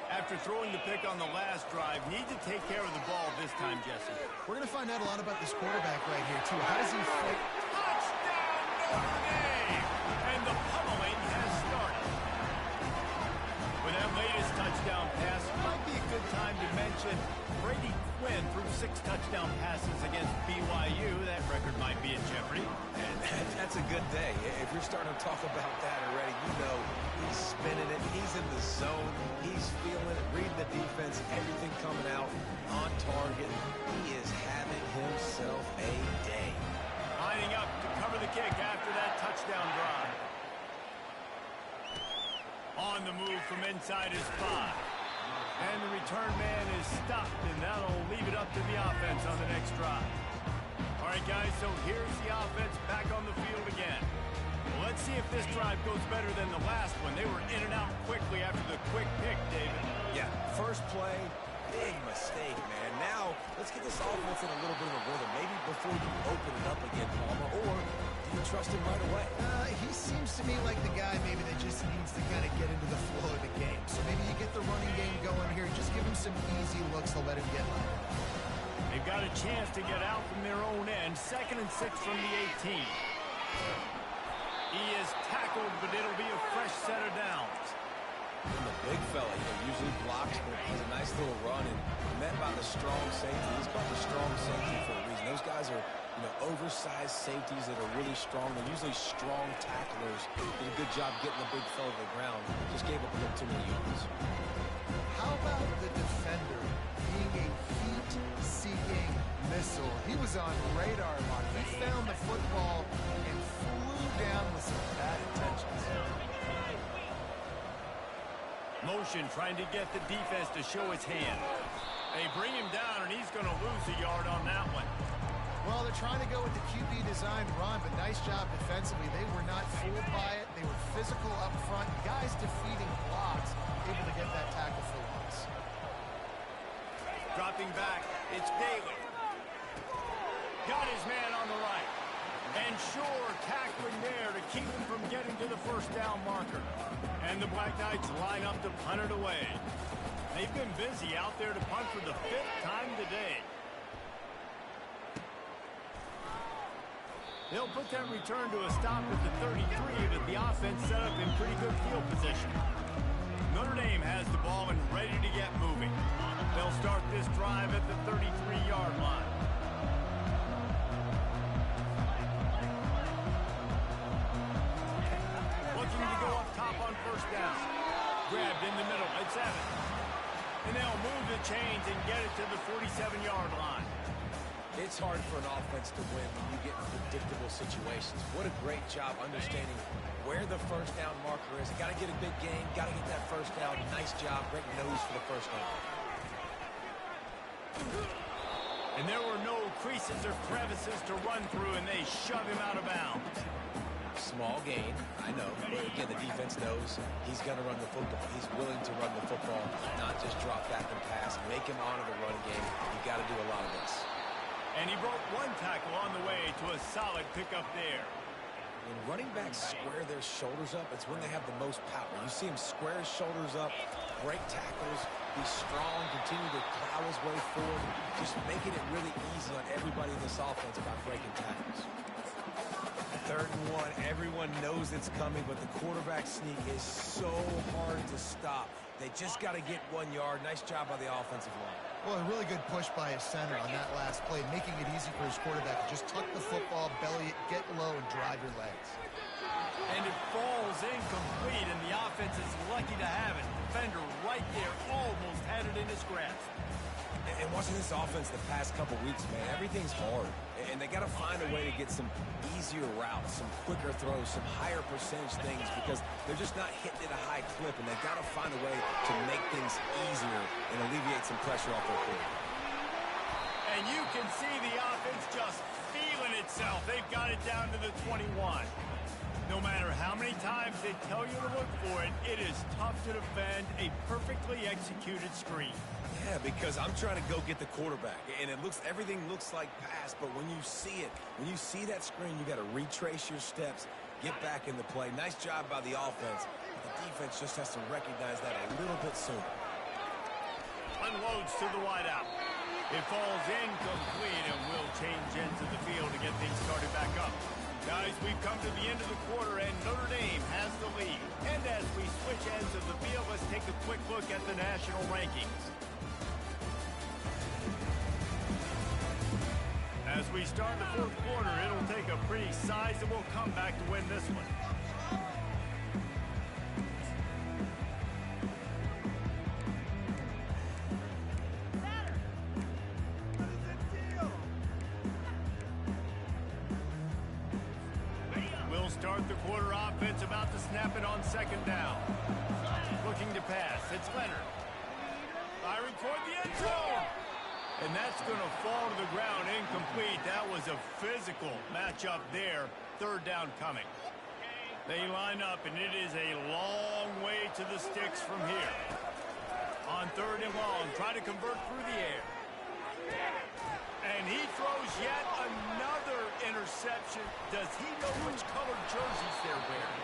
After throwing the pick on the last drive, need to take care of the ball this time, Jesse. We're going to find out a lot about this quarterback right here, too. How does he fight? Touchdown, Notre Dame! And the pummeling has started. With that latest touchdown pass, might be a good time to mention Brady Quinn threw 6 touchdown passes against BYU. That record might be in jeopardy. And that's a good day. If you're starting to talk about that already, you know he's spinning it. He's in the zone. He's feeling it, reading the defense, everything coming out on target. He is having himself a day. Lining up to cover the kick after that touchdown drive. On the move from inside his 5. And the return man is stopped, and that'll leave it up to the offense on the next drive. All right, guys, so here's the offense back on the field again. Well, let's see if this drive goes better than the last one. They were in and out quickly after the quick pick, David. Yeah, first play, big mistake, man. Now, let's get this offense in a little bit of a rhythm. Maybe before you open it up again, Palmer, or do you trust him right away? He seems to me like the guy maybe that just needs to kind of get into the flow of the game. So maybe you get the running game going here. Just give him some easy looks to let him get lined up. They've got a chance to get out from their own end. 2nd and 6 from the 18. He is tackled, but it'll be a fresh set of downs. And the big fella, usually blocks, but he's a nice little run and met by the strong safety. He's called the strong safety for a reason. Those guys are, oversized safeties that are really strong. They're usually strong tacklers. Did a good job getting the big fella to the ground. Just gave up a little too many yards. How about the defender being a heat-seeking missile? He was on radar lock. He found the football and flew down with some bad intentions. Motion trying to get the defense to show his hand. They bring him down, and he's going to lose a yard on that one. Well, they're trying to go with the QB design run, but nice job defensively. They were not fooled by it. They were physical up front. Guys defeating blocks, able to get that tackle for loss. Dropping back, it's Daly. Got his man on the right. And Shore tackling there to keep him from getting to the 1st down marker. And the Black Knights line up to punt it away. They've been busy out there to punt for the 5th time today. They'll put that return to a stop at the 33, but the offense set up in pretty good field position. Notre Dame has the ball and ready to get moving. They'll start this drive at the 33-yard line. Looking to go up top on 1st down. Grabbed in the middle. It's Evans. And they'll move the chains and get it to the 47-yard line. It's hard for an offense to win when you get in predictable situations. What a great job understanding where the 1st down marker is. Got to get a big gain. Got to get that 1st down. Nice job. Great nose for the 1st down. And there were no creases or crevices to run through, and they shove him out of bounds. Small gain, I know, but again, the defense knows he's going to run the football. He's willing to run the football, not just drop back and pass, make him honor the run game. You got to do a lot of this. And he broke one tackle on the way to a solid pickup there. When running backs square their shoulders up, it's when they have the most power. You see him square his shoulders up, break tackles, be strong, continue to plow his way forward, just making it really easy on everybody in this offense by breaking tackles. 3rd and 1, everyone knows it's coming, but the quarterback sneak is so hard to stop. They just got to get 1 yard. Nice job by the offensive line. Well, a really good push by his center on that last play, making it easy for his quarterback to just tuck the football, belly it, get low, and drive your legs. And it falls incomplete, and the offense is lucky to have it. Defender right there almost had it in his grasp. And watching this offense the past couple weeks, man, everything's hard. And they got to find a way to get some easier routes, some quicker throws, some higher percentage things because they're just not hitting at a high clip, and they've got to find a way to make things easier and alleviate some pressure off their quarterback. And you can see the offense just feeling itself. They've got it down to the 21. No matter how many times they tell you to look for it, it is tough to defend a perfectly executed screen. Yeah, because I'm trying to go get the quarterback, and everything looks like pass, but when you see it, when you see that screen, you got to retrace your steps, get back in the play. Nice job by the offense. The defense just has to recognize that a little bit sooner. Unloads to the wideout. It falls incomplete and will change ends of the field to get things started back up. Guys, we've come to the end of the quarter, and Notre Dame has the lead. And as we switch ends of the field, let's take a quick look at the national rankings. As we start the 4th quarter, it'll take a pretty sizable comeback to win this one. We'll start the quarter offense about to snap it on 2nd down. Looking to pass, it's Leonard. Firing toward the end zone. And that's going to fall to the ground incomplete. That was a physical matchup there. 3rd down coming. They line up, and it is a long way to the sticks from here. On 3rd and long, try to convert through the air. And he throws yet another interception. Does he know which colored jerseys they're wearing?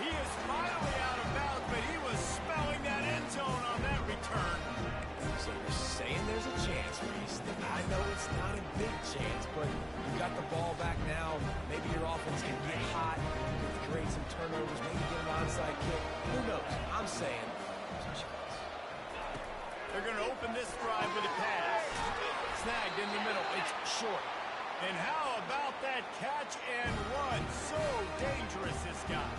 He is finally out of bounds, but he was smelling that end zone on that return. So you're saying there's a chance, Reese. I know it's not a big chance, but you got the ball back now. Maybe your offense can get hot, create some turnovers, maybe get an onside kick. Who knows? I'm saying there's a chance. They're going to open this drive with a pass. Snagged in the middle. It's short. And how about that catch and run? So dangerous, this guy.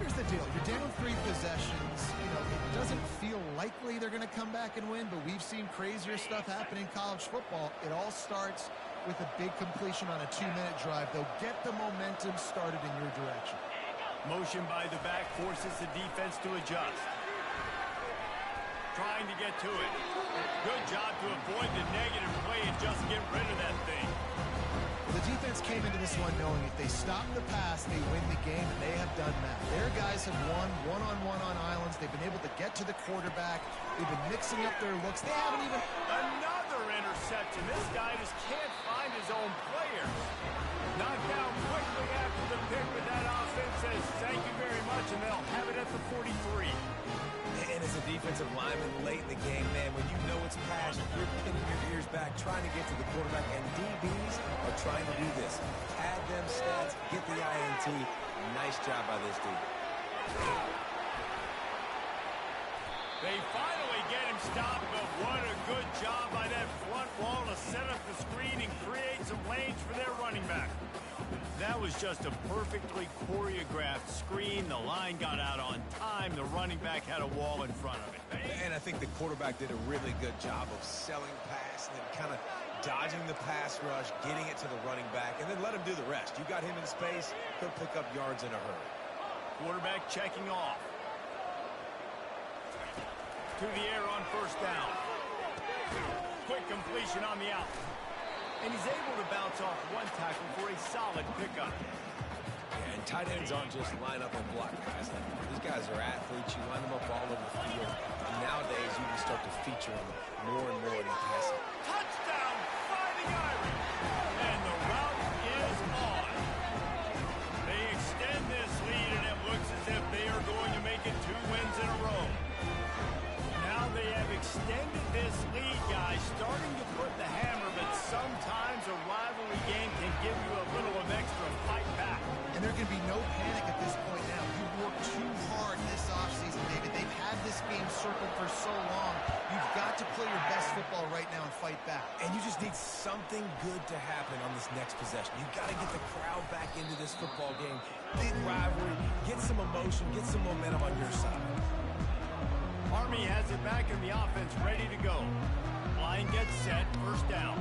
Here's the deal. You're down 3 possessions. You know, it doesn't feel likely they're going to come back and win, but we've seen crazier stuff happen in college football. It all starts with a big completion on a 2-minute drive. They'll get the momentum started in your direction. Motion by the back forces the defense to adjust. Trying to get to it. Good job to avoid the negative play and just get rid of that thing. The defense came into this one knowing if they stop the pass, they win the game, and they have done that. Their guys have won one-on-one on islands. They've been able to get to the quarterback. They've been mixing up their looks. They haven't even... Another interception. This guy just can't find his own player. Knocked down quickly after the pick, but that offense says thank you very much, and they'll have it at the 43. And as a defensive lineman late in the game, man, when you know it's passed, you're pinning your ears back, trying to get to the quarterback, and DBs are trying to do this. Add them stats, get the INT. Nice job by this dude. They finally get him stopped, but what a good job by that front wall to set up the screen and create some lanes for their running back. That was just a perfectly choreographed screen. The line got out on time. The running back had a wall in front of it. And I think the quarterback did a really good job of selling pass and then kind of dodging the pass rush, getting it to the running back, and then let him do the rest. You got him in space, he'll pick up yards in a hurry. Quarterback checking off. To the air on 1st down. quick completion on the out. And he's able to bounce off one tackle for a solid pickup. Yeah, and tight ends aren't just line up and block guys. These guys are athletes. You line them up all over the field. And nowadays, you can start to feature them more and more in the passing. Touchdown, Fighting Irish. And the route is on. They extend this lead, and it looks as if they are going to make it 2 wins in a row. Now they have extended this lead, guys, starting to put the hammer, but sometimes a rivalry game can give you a little of extra fight back. And there can be no panic at this point now. You worked too hard this offseason, David. They've had this game circled for so long. You've got to play your best football right now and fight back. And you just need something good to happen on this next possession. You've got to get the crowd back into this football game. Big rivalry, get some emotion, get some momentum on your side. Army has it back in the offense, ready to go. Line gets set, first down.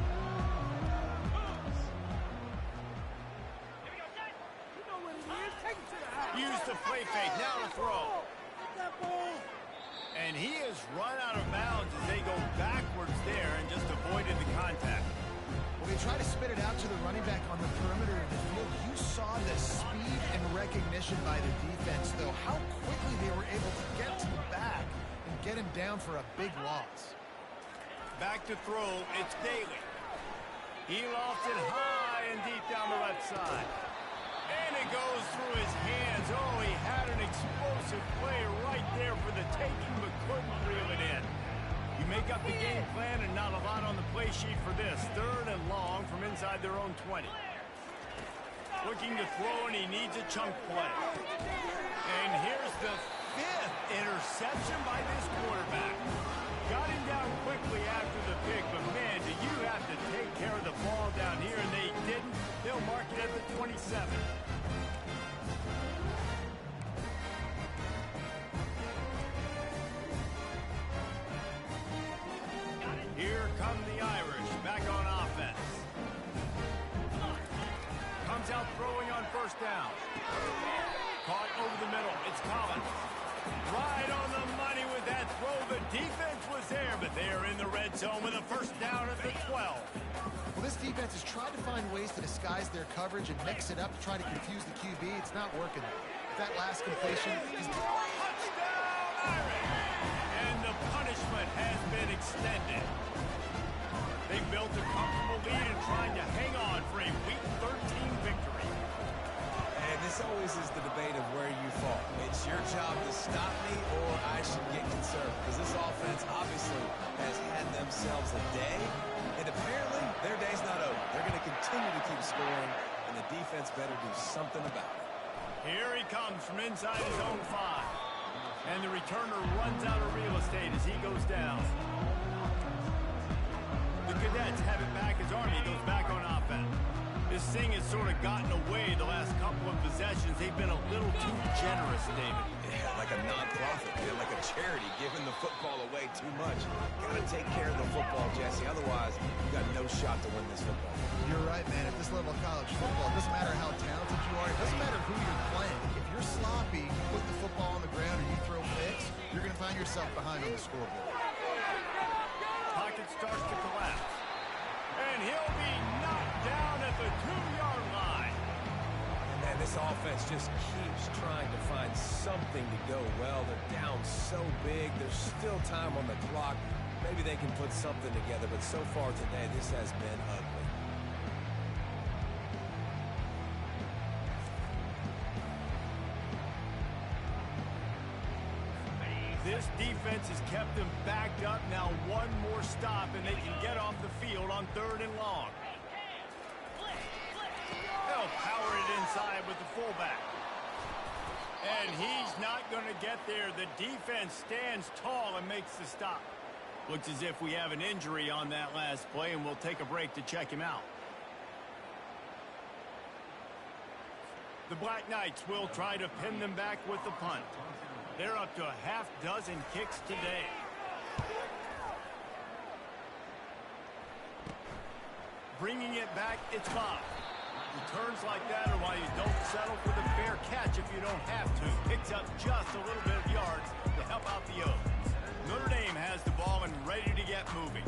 Use the play fake, now to throw. And he has run out of bounds as they go backwards there and just avoided the contact. Well, they try to spit it out to the running back on the perimeter of the field. You saw the speed and recognition by the defense, though. How quickly they were able to get to the back and get him down for a big loss. Back to throw, it's Daly. He lofts it high and deep down the left side. And it goes through his hands. Oh, he had an explosive play right there for the taking, but couldn't reel it in. You make up the game plan and not a lot on the play sheet for this. 3rd and long from inside their own 20. Looking to throw, and he needs a chunk play. And here's the 5th interception by this quarterback. Got him down quickly after the pick, but man, do you have to take care of the ball down here, and they didn't. They'll mark it at the 27. Here come the Irish, back on offense. Comes out throwing on first down. Caught over the middle, it's Collins. Right on the money with that throw. The defense was there, but they are in the red zone with a first down at the 12. Well, this defense has tried to find ways to disguise their coverage and mix it up to try to confuse the QB. It's not working. That last completion is... Touchdown, Irish! And the punishment has been extended. They built a comfortable lead and trying to hang on for a Week 13 victory. And this always is the debate of where you fall. It's your job to stop me, or I should get concerned. Because this offense obviously has had themselves a day, and apparently their day's not over. They're going to continue to keep scoring, and the defense better do something about it. Here he comes from inside his own 5. And the returner runs out of real estate as he goes down. The Cadets have it back as Army goes back on offense. This thing has sort of gotten away the last couple of possessions. They've been a little too generous, David. Yeah, like a non-profit, like a charity, giving the football away too much. Got to take care of the football, Jesse. Otherwise, you got no shot to win this football. You're right, man. At this level of college football, it doesn't matter how talented you are. It doesn't matter who you're playing. If you're sloppy, you put the football on the ground or you throw picks, you're going to find yourself behind on the scoreboard. Pocket starts to collapse. And he'll be knocked down at the 2-yard line. And this offense just keeps trying to find something to go well. They're down so big. There's still time on the clock. Maybe they can put something together, but so far today, this has been ugly. This defense has kept them backed up. Now one more stop, and they can get off the field on 3rd and long. They'll power it inside with the fullback. And he's not going to get there. The defense stands tall and makes the stop. Looks as if we have an injury on that last play, and we'll take a break to check him out. The Black Knights will try to pin them back with the punt. They're up to a half-dozen kicks today. Bringing it back, it's Bob. Returns like that are why you don't settle for the fair catch if you don't have to. Picks up just a little bit of yards to help out the O's. Notre Dame has the ball and ready to get moving.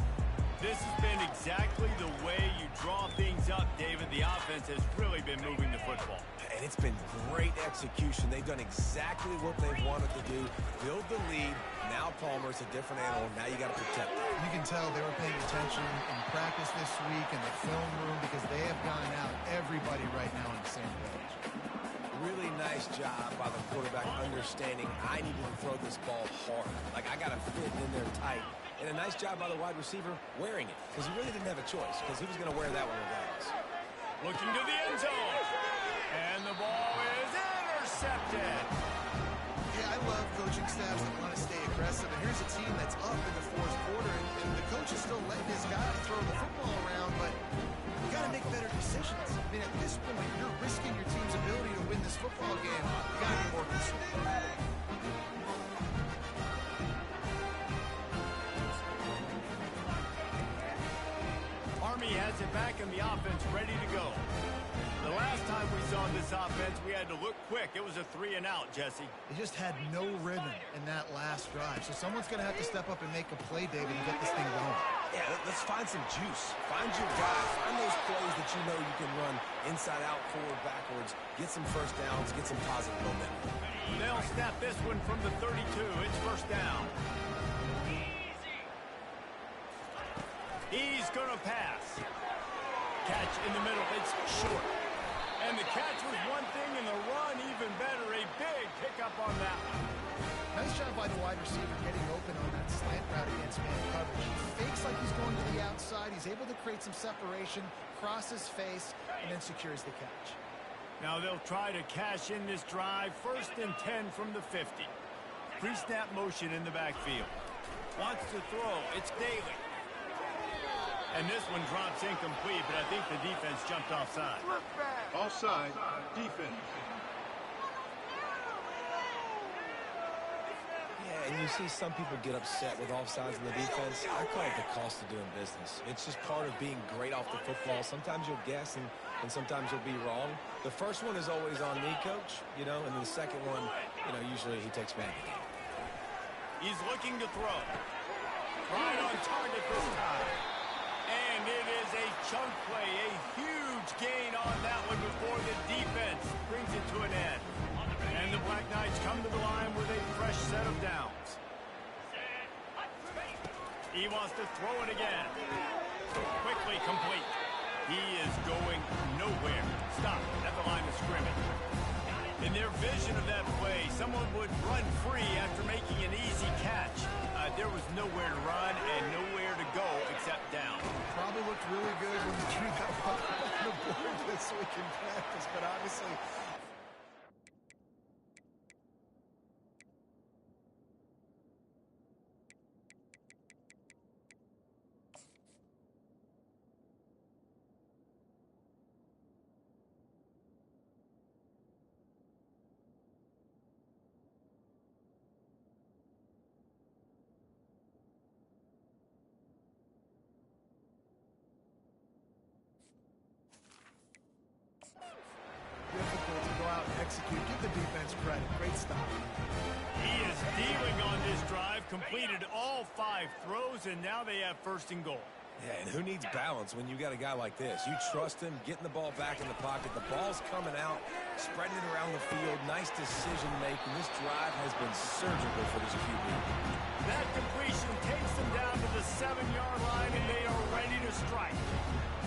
This has been exactly the way you draw things up, David. The offense has really been moving the football. And it's been great execution. They've done exactly what they've wanted to do. Build the lead. Now Palmer's a different animal. Now you got to protect him. You can tell they were paying attention in practice this week in the film room because they have gotten out everybody right now on the same page. Really nice job by the quarterback understanding I need to throw this ball hard. Like, I got to fit in there tight. And a nice job by the wide receiver wearing it because he really didn't have a choice because he was going to wear that one regardless. Looking to the end zone. And the ball is intercepted. Yeah, I love coaching staffs that want to stay aggressive. And here's a team that's up in the fourth quarter, and the coach is still letting his guy throw the football around, but you got to make better decisions. I mean, at this point, you're risking your team's ability to win this football game. You got to be more concerned. Army has it back and the offense ready to go. The last time we saw this offense, we had to look quick. It was a 3-and-out, Jesse. They just had no rhythm in that last drive. So someone's going to have to step up and make a play, David, and get this thing going. Yeah, let's find some juice. Find your guy. Find those plays that you know you can run inside out, forward, backwards. Get some first downs. Get some positive momentum. They'll snap this one from the 32. It's first down. He's going to pass. Catch in the middle. It's short. And the catch was one thing, and the run even better. A big pickup on that one. Nice job by the wide receiver getting open on that slant route against man coverage. He fakes like he's going to the outside. He's able to create some separation, cross his face, and then secures the catch. Now they'll try to cash in this drive. First and 10 from the 50. Pre-snap motion in the backfield. Wants to throw. It's Daly. And this one drops incomplete, but I think the defense jumped offside. Offside, defense. Yeah, and you see some people get upset with offsides in the defense. I call it the cost of doing business. It's just part of being great off the football. Sometimes you'll guess, and sometimes you'll be wrong. The first one is always on me, Coach, and then the second one, usually he takes man. He's looking to throw. Right on target this time. And it is a chunk play, a huge gain on that one before the defense brings it to an end. And the Black Knights come to the line with a fresh set of downs. He wants to throw it again. Quickly complete. He is going nowhere. Stop at the line of scrimmage. In their vision of that play, someone would run free after making an easy catch. There was nowhere to run and nowhere to go except down. Probably looked really good when you drew that one on the board this week in practice, but obviously difficult to go out and execute. Give the defense credit. Great stop. He is dealing on this drive, completed all 5 throws, and now they have first and goal. Yeah, and who needs balance when you got a guy like this? You trust him, getting the ball back in the pocket. The ball's coming out, spreading it around the field. Nice decision-making. This drive has been surgical for this QB. That completion takes them down to the 7-yard line, and they are ready to strike.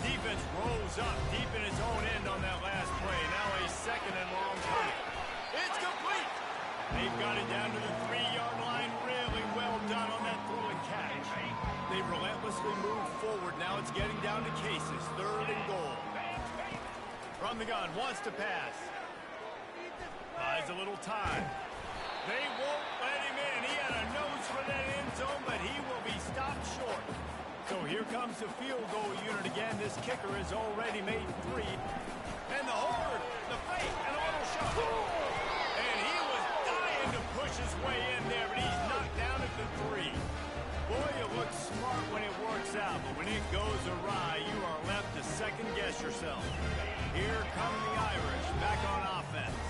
Defense rolls up deep in its own end on that last play. Now a second and long coming. It's complete. They've got it down to the 3-yard line. Really well done on that throw and catch. They relentlessly move forward. Now it's getting down to cases. 3rd and goal. From the gun, wants to pass. Buys a little time. They won't let him in. He had a nose for that end zone, but he will be stopped short. So here comes the field goal unit again. This kicker has already made 3. And the horde, the fake, and a little shove. And he was dying to push his way in there, but he's knocked down at the 3. Boy, it looks smart when it works out, but when it goes awry, you are left to second-guess yourself. Here come the Irish back on offense.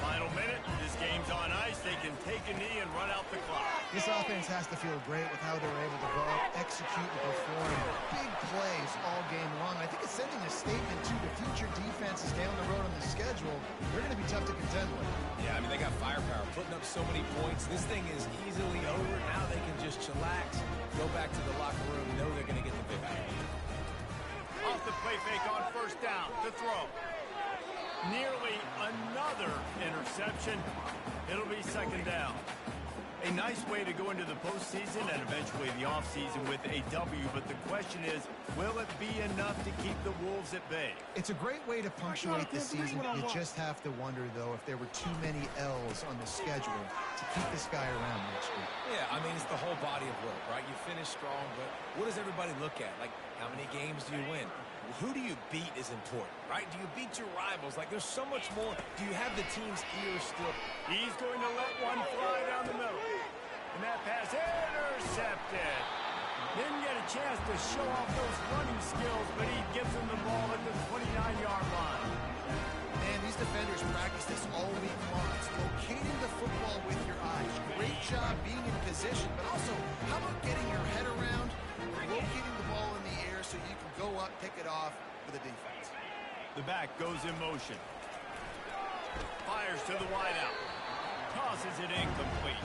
Final minute. This game's on ice. They can take a knee and run out the clock. This offense has to feel great with how they're able to go out, execute, and perform big plays all game long. I think it's sending a statement to the future defenses down the road on the schedule. They're going to be tough to contend with. Yeah, I mean, they got firepower, putting up so many points. This thing is easily over. Now they can just chillax, go back to the locker room, know they're going to get the big out. Off the play fake on first down. To throw. Nearly another interception. It'll be second down. A nice way to go into the postseason and eventually the offseason with a W, but the question is, will it be enough to keep the Wolves at bay? It's a great way to punctuate the season. You just have to wonder, though, if there were too many L's on the schedule to keep this guy around next week. Yeah, I mean, it's the whole body of work, right? You finish strong, but what does everybody look at? Like, how many games do you win? Who do you beat is important, right? Do you beat your rivals? Like, there's so much more. Do you have the team's ears still? He's going to let one fly down the middle. And that pass intercepted. Didn't get a chance to show off those running skills, but he gives him the ball at the 29-yard line. Man, these defenders practice this all week long. It's locating the football with your eyes. Great job being in position, but also, how about getting your head around, locating the ball in the air so you can go up, pick it off for the defense. The back goes in motion. Fires to the wideout. Tosses it incomplete.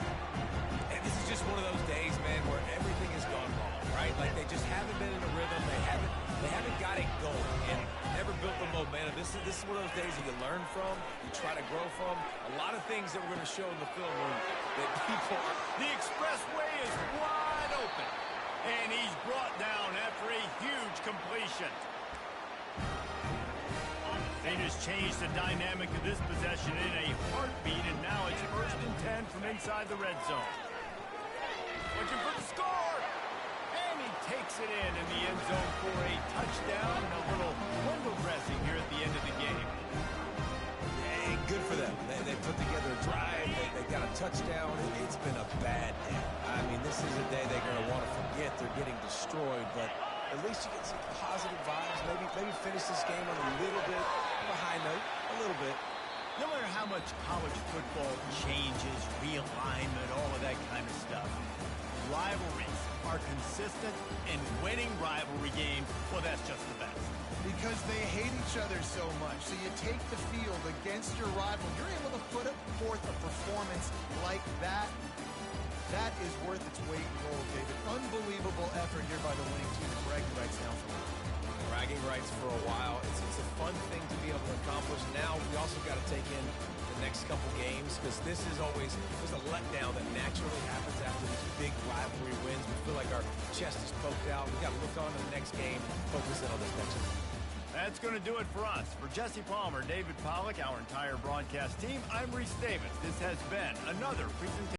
And this is just one of those days, man, where everything has gone wrong, right? Like, they just haven't been in a rhythm. They haven't got it going and never built the momentum. This is one of those days that you learn from, you try to grow from. A lot of things that we're going to show in the film room that people... The expressway is wide open. And he's brought down after a huge completion. They just changed the dynamic of this possession in a heartbeat, and now it's 1st and 10 from inside the red zone. Looking for the score! And he takes it in the end zone for a touchdown and a little window dressing here at the end of the game. Hey, good for them. They put together a drive. They got a touchdown. It's been a bad day. I mean, this is a day they're going to want to forget. They're getting destroyed, but at least you get some positive vibes. Maybe finish this game on a little bit of a high note, a little bit. No matter how much college football changes, realignment, all of that kind of stuff, rivalries are consistent, and winning rivalry games, well, that's just the best. Because they hate each other so much. So you take the field against your rival. You're able to put forth a performance like that. That is worth its weight in gold, David. Unbelievable effort here by the winning team. Bragging rights now for me. Bragging rights for a while. It's a fun thing to be able to accomplish. Now we also got to take in the next couple games, because this is always there's a letdown that naturally happens after these big rivalry wins. We feel like our chest is poked out. We got to look on to the next game, focus in on this next one. That's going to do it for us. For Jesse Palmer, David Pollack, our entire broadcast team, I'm Reese Davis. This has been another presentation.